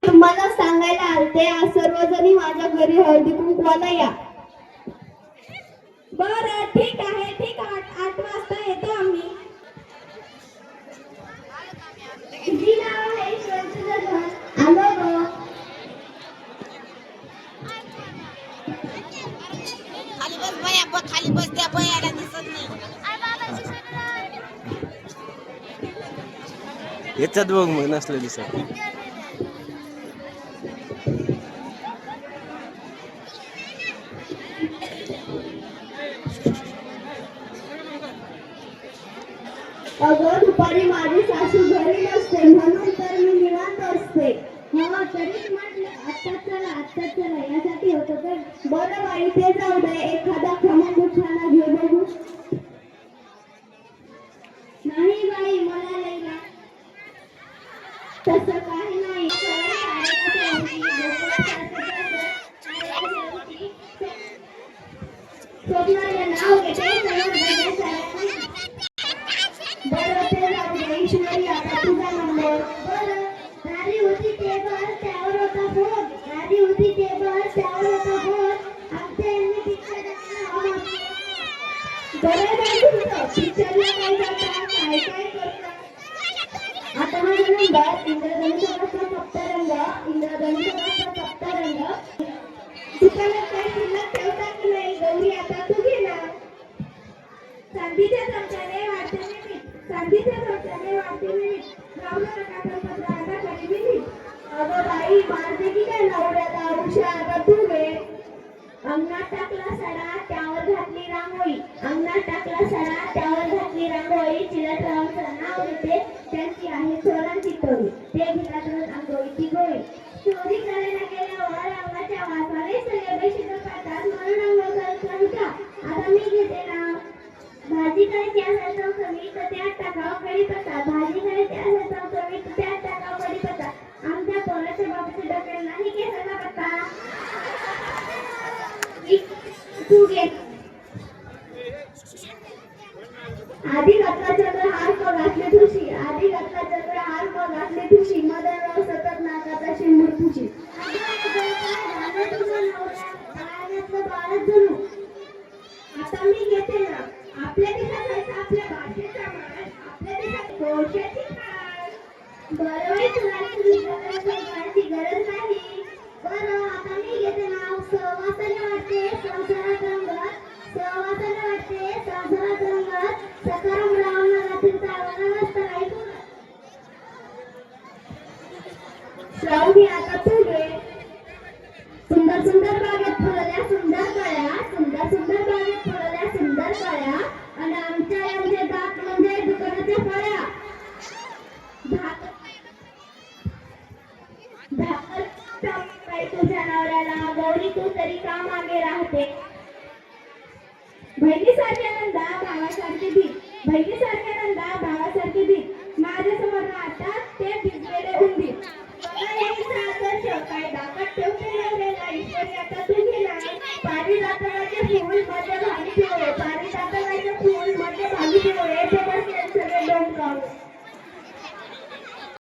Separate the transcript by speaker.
Speaker 1: तुम्हाला सांगायला आलते आज सर्वजणी माझ्या घरी हळदी कुंकवाला या.
Speaker 2: बरं ठीक आहे, ठीक 8 वाजता येतो आम्ही.
Speaker 1: किती नाव आहे तुझं घर? आलो ग.
Speaker 3: खाली बस बया, खाली बस त्या बयाला दिसत नाही.
Speaker 4: याच्यात बघ मग नसलं दिसत.
Speaker 1: अगं दुपारी माझी सासू घरी नसते म्हणून तर मी निवांत असते. हो तरीच म्हटलं आत्ताच चला यासाठी होतं तर. बरं बाई ते जाऊ दे, एखादा खमंगुच्छाना घे बघू. नाही बाई मला नाही ना. तसं काही नाही. स्वप्नाचं नाव घेते. बरं ते जाऊ दे. ईश्वरी आता तुझा नंबर. बरं गाडी होती टेबल त्यावर होता फोन. गाडी होती टेबल त्यावर होता फोन. आमच्या यांनी पिक्चर दाखवला. बरं बाई तुमचं पिक्चरला काय करता काय काय करता. आता माझा नंबर इंद्रधनुष्याचा सप्तरंग. इंद्रधनुष्याचा सप्तरंग. दुकानात काय शिल्लक ठेवता की नाही गौरी आता तू घे ना. चांदीच्या चमच्याने वाटते मी. चांदीच्या चमच्याने वाटते मी. राहू नका पत्र आता कधी मी. अगं बाई मारते की काय नवऱ्याला उषा. आता तू घे. अंगणात टाकला सडा त्यावर घातली रांगोळी. अंगणात टाकला सडा त्यावर घातली रांगोळी. चिलटरावांचं नाव घेते त्यांची आहे चोरांची टोळी. ते घेतात रोज आंघोळीची गोळी. चोरी करायला गेल्यावर अंगाच्या वासाने सगळे बेशिस्त पाहतात म्हणून अंघोळ करत नाही का. आता मी घेते ना. भाजी करायची असेल चमचमी तर त्यात टाकावं कढीपत्ता. भाजी करायची असेल चमचमी तर त्यात टाकावं कढीपत्ता. आमच्या पोराच्या बाबाच्या डोक्याला नाही केसाला पत्ता. तू घे. आधी घातला चंद्रहार मग घातले ठुशी. आधी घातला चंद्रहार मग घातले ठुशी. मदन सतत नाकाचा शिंबूड पुशी. आता मी घेते ना. आपल्या देशात जायचं आपल्या भाषेचा मान. आपल्या देशात कोशाची खाण. बरोबर तुझी गरज नाही. बरं आता मी घेते नाव. सहवासाने वाटते संसारात रंगत. सहवासाने वाटते संसारात रंगत. सकाराम रावणा रात्रीचा आवाज नसता नाही बोलत. श्रावणी आता तू घे. सुंदर सुंदर बागेत फुलल्या सुंदर कळ्या. सुंदर सुंदर बागेत फुलल्या सुंदर कळ्या. आणि आमच्या यांचे दात म्हणजे दुकानाच्या फळ्या. भाकर तुझ्या नवऱ्याला गौरी तू तरी का मागे राहते. बहिणीसारख्या नंदा भावासारखी भीत. बहिणीसारख्या नंदा भावासारखी भीत. माझ्यासमोर राहतात ते भिजलेले उंदीर. काय दाखत ठेवते नवऱ्याला. ईश्वरी आता तू घे ना. पारिजातकाचे फूल माझ्या